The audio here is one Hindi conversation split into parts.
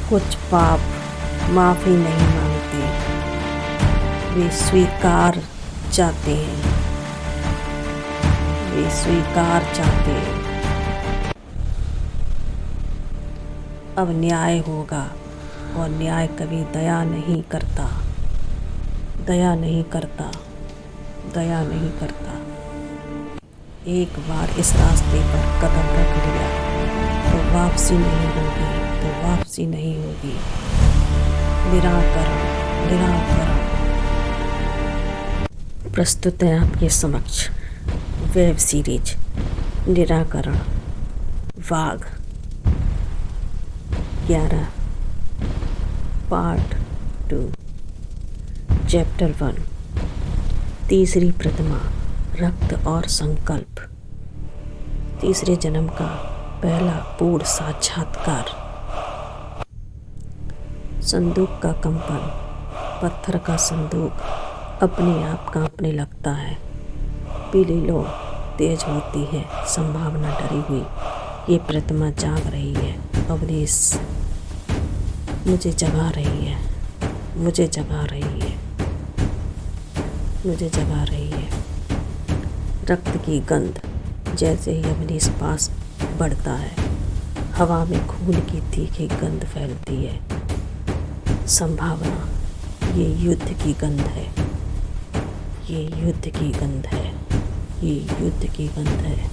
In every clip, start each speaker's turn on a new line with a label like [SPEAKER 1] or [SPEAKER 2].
[SPEAKER 1] कुछ पाप माफ़ी नहीं मांगते, वे स्वीकार चाहते हैं, वे स्वीकार चाहते हैं। अब न्याय होगा और न्याय कभी दया नहीं करता, दया नहीं करता, दया नहीं करता। एक बार इस रास्ते पर कदम रख लिया तो वापसी नहीं होगी, तो वापसी नहीं होगी। निराकरण, निराकरण। प्रस्तुत है आपके समक्ष वेब सीरीज निराकरण वाघ 11 पार्ट 2 चैप्टर 1 तीसरी प्रतिमा रक्त और संकल्प। तीसरे जन्म का पहला पूर्ण साक्षात्कार। संदूक का कंपन, पत्थर का संदूक अपने आप कांपने लगता है। पीली लौ तेज होती है, संभावना डरी हुई। ये प्रतिमा जाग रही है। अवनीश मुझे जगा रही है, मुझे जगा रही है, मुझे जगा रही है। रक्त की गंध जैसे ही अवनीश पास बढ़ता है, हवा में खून की तीखी गंध फैलती है। संभावना, ये युद्ध की गंध है, ये युद्ध की गंध है, ये युद्ध की गंध है।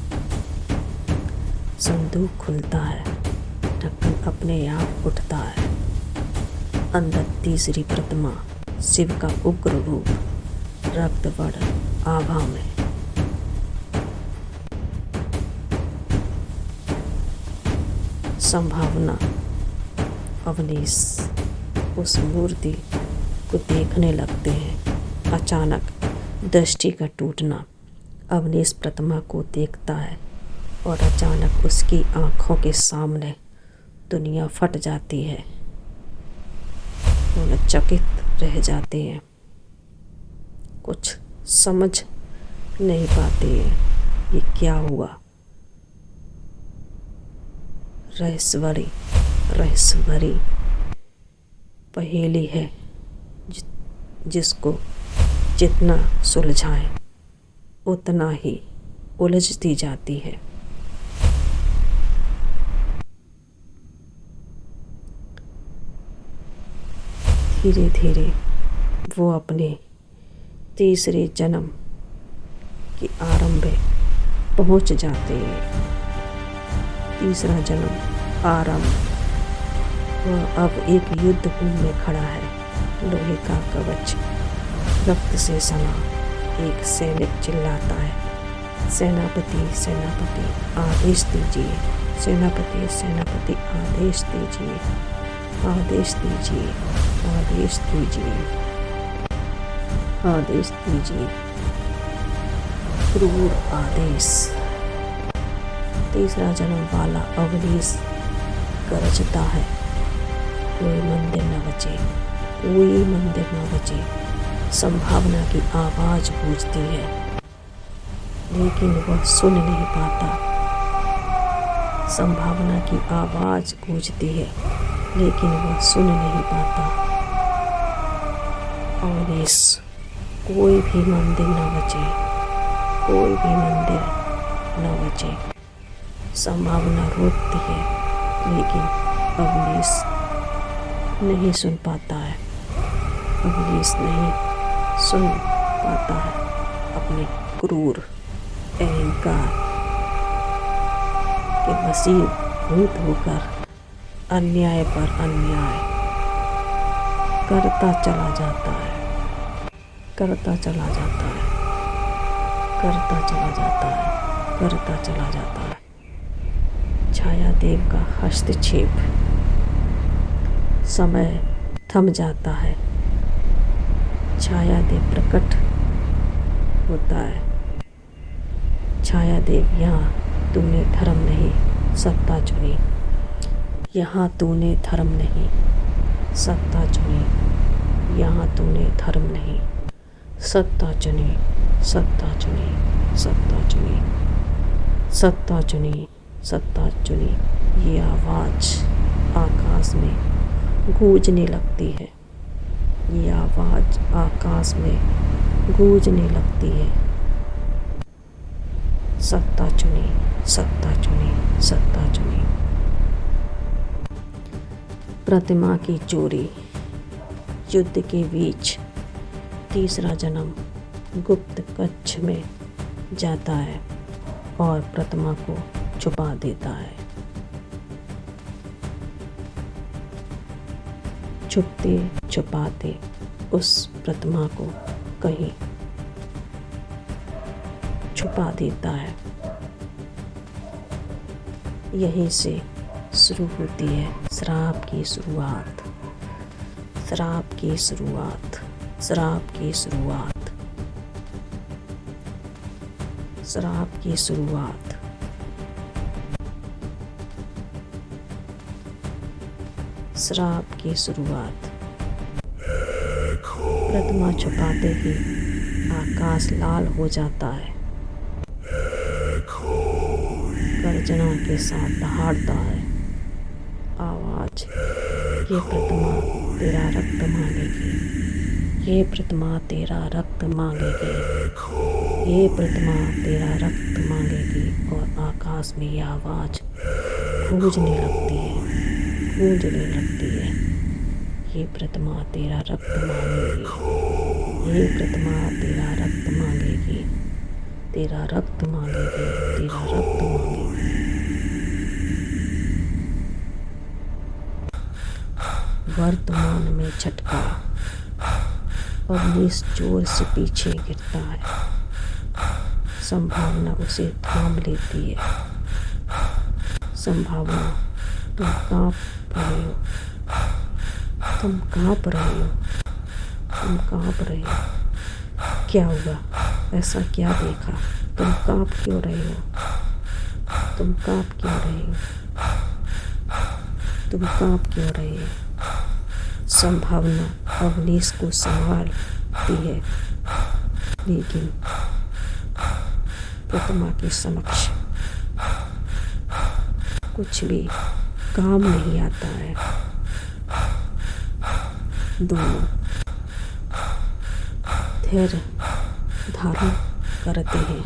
[SPEAKER 1] संदूक खुलता है, ढक्कन अपने आप उठता है। अंदर तीसरी प्रतिमा, शिव का उग्र रूप, रक्त वर्ण आभा में। संभावना, अवनीश उस मूर्ति को देखने लगते हैं। अचानक दृष्टि का टूटना। अवनीश प्रतिमा को देखता है और अचानक उसकी आंखों के सामने दुनिया फट जाती है। वो चकित रह जाते हैं, कुछ समझ नहीं पाते हैं ये क्या हुआ। रहस्यभरी, रहस्यभरी पहेली है जिसको जितना सुलझाएं उतना ही उलझती जाती है। धीरे धीरे वो अपने तीसरे जन्म के आरंभ पहुंच जाते हैं। तीसरा जन्म आरंभ। वह अब एक युद्ध भूमि में खड़ा है। लोहे का कवच रक्त से सना। एक सैनिक चिल्लाता है, सेनापति, सेनापति आदेश दीजिए, सेनापति, सेनापति आदेश दीजिए, आदेश दीजिए, आदेश दीजिए, आदेश दीजिए, क्रूर आदेश। तीसरा जन्म वाला अवनीश गरजता है, कोई मंदिर न बचे, कोई मंदिर न बचे। संभावना की आवाज गूंजती है, लेकिन वह सुन नहीं पाता। संभावना की आवाज गूंजती है, लेकिन वह सुन नहीं पाता। अवनीश, कोई भी मंदिर न बचे, कोई भी मंदिर न बचे। संभावना रोकती है, लेकिन अवनीश नहीं सुन पाता है। अवनीश नहीं सुन पाता है। अपने क्रूर अहंकार के वशीभूत होकर अन्याय पर अन्याय करता चला जाता है, करता चला जाता है, करता चला जाता है, करता चला जाता है। छायादेव का हस्तक्षेप। समय थम जाता है। छायादेव प्रकट होता है। छायादेव, यहाँ तूने धर्म नहीं सत्ता चुनी, यहाँ तूने धर्म नहीं सत्ता चुनी, यहाँ तूने धर्म नहीं सत्ता चुनी, सत्ता चुनी, सत्ता चुनी, सत्ता चुनी, सत्ता चुनी। ये आवाज़ आकाश में गूंजने लगती है। ये आवाज़ आकाश में गूंजने लगती है। सत्ता चुनी, सत्ता चुनी, सत्ता चुनी। प्रतिमा की चोरी। युद्ध के बीच तीसरा जन्म गुप्त कक्ष में जाता है और प्रतिमा को छुपा देता है। छुपते छुपाते उस प्रतिमा को कहीं छुपा देता है। यहीं से शुरू होती है श्राप की शुरुआत, श्राप की शुरुआत, श्राप की शुरुआत, श्राप की शुरुआत। श्राप की शुरुआत। प्रतिमा छुपाते ही आकाश लाल हो जाता है। गर्जना के साथ दहाड़ता है। आवाज, ये प्रतिमा तेरा रक्त मांगेगी, ये प्रतिमा तेरा रक्त मांगेगी, ये प्रतिमा तेरा रक्त मांगेगी। और आकाश में ये आवाज गूंजने लगती है, गूंजने लगती है। ये प्रतिमा तेरा रक्त मांगेगी, ये प्रतिमा तेरा रक्त मांगेगी, तेरा रक्त मांगेगी, तेरा रक्त मांगेगी। वर्तमान में झटका। अवनीश जोर से पीछे गिरता है। संभावना उसे थाम लेती है। संभावना, तुम कांप रहे हो, तुम कांप रहे हो, तुम कांप रहे हो। क्या हुआ? ऐसा क्या देखा? तुम कांप क्यों रहे हो? तुम कांप क्यों रहे हो? तुम कांप क्यों रहे हो? संभावना अवनीश को संभालती है, लेकिन प्रतिमा के समक्ष कुछ भी काम नहीं आता है। दोनों धैर्य धारण करते हैं।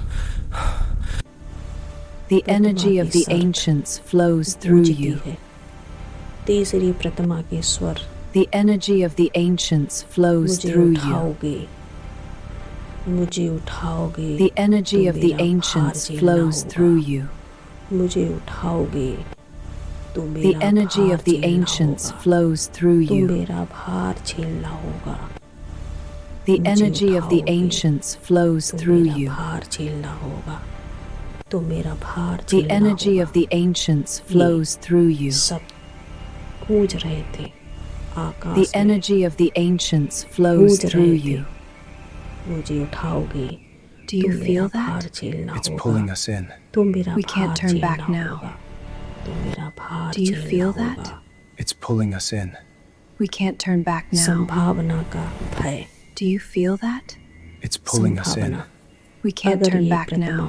[SPEAKER 2] The energy of the ancients flows through you.
[SPEAKER 1] तीसरी प्रतिमा के स्वर।
[SPEAKER 2] The energy of the ancients flows through you.
[SPEAKER 1] मुझे उठाओगे।
[SPEAKER 2] The energy of the ancients flows through you.
[SPEAKER 1] मुझे उठाओगे तो
[SPEAKER 2] The energy of the ancients flows through you.
[SPEAKER 1] मेरा भार झेलना होगा।
[SPEAKER 2] The energy of the ancients flows through you.
[SPEAKER 1] भार झेलना होगा तो मेरा भार
[SPEAKER 2] The energy of the ancients flows through you.
[SPEAKER 1] सब गूंज रहे थे आकाश
[SPEAKER 2] The energy of the ancients flows through you.
[SPEAKER 1] मुझे उठाओगे।
[SPEAKER 2] Do you feel that?
[SPEAKER 3] It's pulling us in.
[SPEAKER 2] We can't turn back now. Do you feel that?
[SPEAKER 3] It's pulling us in.
[SPEAKER 2] We can't turn back now.
[SPEAKER 1] संभावना का भय।
[SPEAKER 2] Do you feel that?
[SPEAKER 3] It's pulling us in.
[SPEAKER 2] We can't turn back now.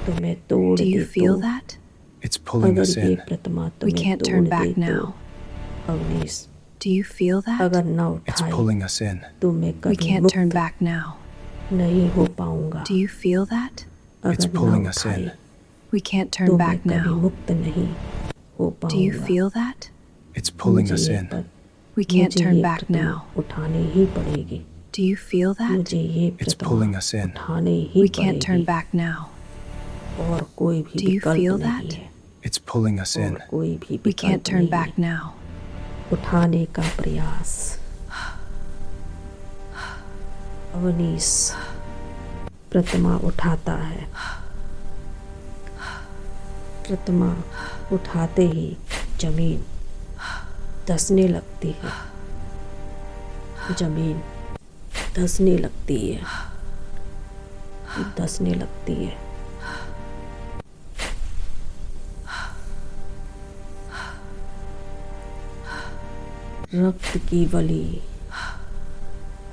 [SPEAKER 1] तुम्हें तोड़
[SPEAKER 2] Do you
[SPEAKER 1] दे
[SPEAKER 2] feel
[SPEAKER 1] तो
[SPEAKER 2] that?
[SPEAKER 3] It's pulling us
[SPEAKER 1] अगर ये
[SPEAKER 3] in.
[SPEAKER 1] प्रतिमा
[SPEAKER 2] We
[SPEAKER 1] तुम्हें
[SPEAKER 2] can't
[SPEAKER 1] तोड़
[SPEAKER 2] turn
[SPEAKER 1] दे
[SPEAKER 2] back
[SPEAKER 1] तो
[SPEAKER 2] now.
[SPEAKER 1] Awanish,
[SPEAKER 2] Do you feel that?
[SPEAKER 1] अगर न
[SPEAKER 3] It's
[SPEAKER 1] उठाई
[SPEAKER 3] pulling us in.
[SPEAKER 1] तो मैं
[SPEAKER 2] We
[SPEAKER 1] कभी
[SPEAKER 2] can't turn
[SPEAKER 1] मुक्त
[SPEAKER 2] back now.
[SPEAKER 1] नहीं हो पाऊंगा।
[SPEAKER 2] Do you feel that?
[SPEAKER 3] It's
[SPEAKER 1] अगर न
[SPEAKER 3] pulling us
[SPEAKER 1] उठाई
[SPEAKER 3] in.
[SPEAKER 2] We can't
[SPEAKER 1] तो
[SPEAKER 2] turn
[SPEAKER 1] मैं
[SPEAKER 2] back
[SPEAKER 1] कभी
[SPEAKER 2] now.
[SPEAKER 1] मुक्त नहीं हो
[SPEAKER 2] Do you
[SPEAKER 1] पाऊंगा।
[SPEAKER 2] feel that?
[SPEAKER 3] It's pulling
[SPEAKER 1] मुझे
[SPEAKER 3] us
[SPEAKER 1] ये
[SPEAKER 3] in.
[SPEAKER 2] We can't
[SPEAKER 1] मुझे
[SPEAKER 2] turn
[SPEAKER 1] ये
[SPEAKER 2] back
[SPEAKER 1] प्रतिमा
[SPEAKER 2] now.
[SPEAKER 1] उठानी ही पड़ेगी।
[SPEAKER 2] Do you feel that?
[SPEAKER 1] मुझे ये
[SPEAKER 3] It's
[SPEAKER 1] Pratima
[SPEAKER 3] pulling us in.
[SPEAKER 1] उठानी ही
[SPEAKER 2] We can't turn
[SPEAKER 1] पड़ेगी
[SPEAKER 2] back now.
[SPEAKER 1] और कोई भी
[SPEAKER 2] Do you
[SPEAKER 1] विकल्प
[SPEAKER 2] feel
[SPEAKER 1] नहीं
[SPEAKER 2] that?
[SPEAKER 1] है।
[SPEAKER 3] It's pulling us in.
[SPEAKER 1] और कोई भी
[SPEAKER 2] We can't
[SPEAKER 1] विकल्प
[SPEAKER 2] turn
[SPEAKER 1] नहीं
[SPEAKER 2] back
[SPEAKER 1] है।
[SPEAKER 2] now.
[SPEAKER 1] उठाने का प्रयास। अवनीश प्रतिमा उठाता है। प्रतिमा उठाते ही जमीन धंसने लगती है। जमीन धंसने लगती है, धंसने लगती है। रक्त की वली,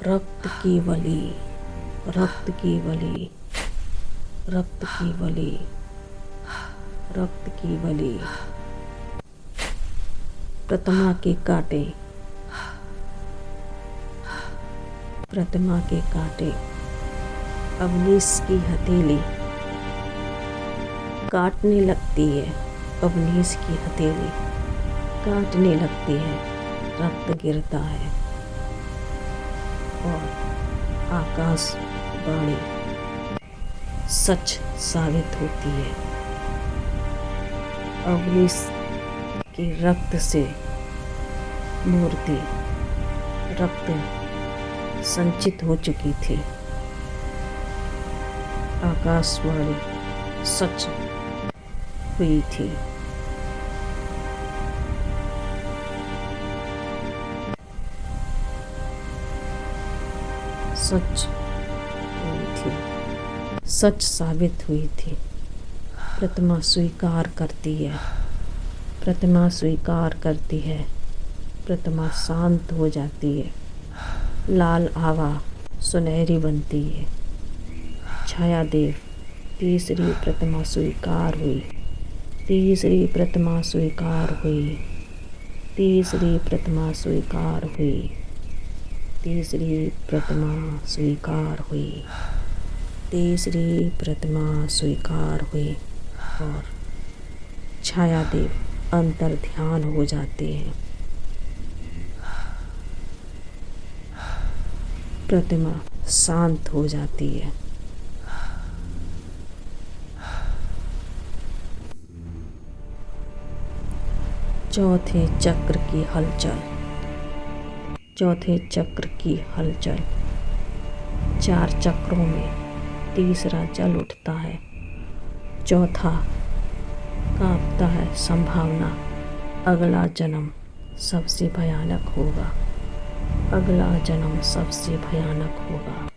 [SPEAKER 1] रक्त की वली, रक्त की वली, रक्त की वली, रक्त की वली। प्रतिमा के कांटे, प्रतिमा के कांटे, अवनीश की हथेली काटने लगती है, अवनीश की हथेली काटने लगती है, रक्त गिरता है और आकाशवाणी सच साबित होती है। अवनीश के रक्त से मूर्ति रक्त संचित हो चुकी थी। आकाशवाणी सच हुई थी। सच हुई थी, सच साबित हुई थी। प्रतिमा स्वीकार करती है, प्रतिमा स्वीकार करती है, प्रतिमा शांत हो जाती है। लाल आवा सुनहरी बनती है। छायादेव तीसरी प्रतिमा स्वीकार हुई, तीसरी प्रतिमा स्वीकार हुई, तीसरी प्रतिमा स्वीकार हुई, तीसरी प्रतिमा स्वीकार हुई, तीसरी प्रतिमा स्वीकार हुई और छायादेव अंतर ध्यान हो जाते हैं। प्रतिमा शांत हो जाती है। चौथे चक्र की हलचल, चौथे चक्र की हलचल। 4 चक्रों में तीसरा जल उठता है, चौथा कांपता है संभावना। अगला जन्म सबसे भयानक होगा, अगला जन्म सबसे भयानक होगा।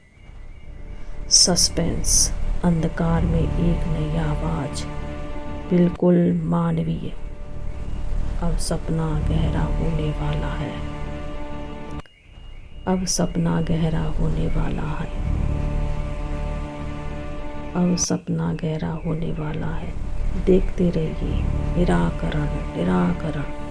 [SPEAKER 1] सस्पेंस, अंधकार में एक नई आवाज, बिल्कुल मानवीय। अब सपना गहरा होने वाला है, अब सपना गहरा होने वाला है, अब सपना गहरा होने वाला है। देखते रहिए। निराकरण, निराकरण।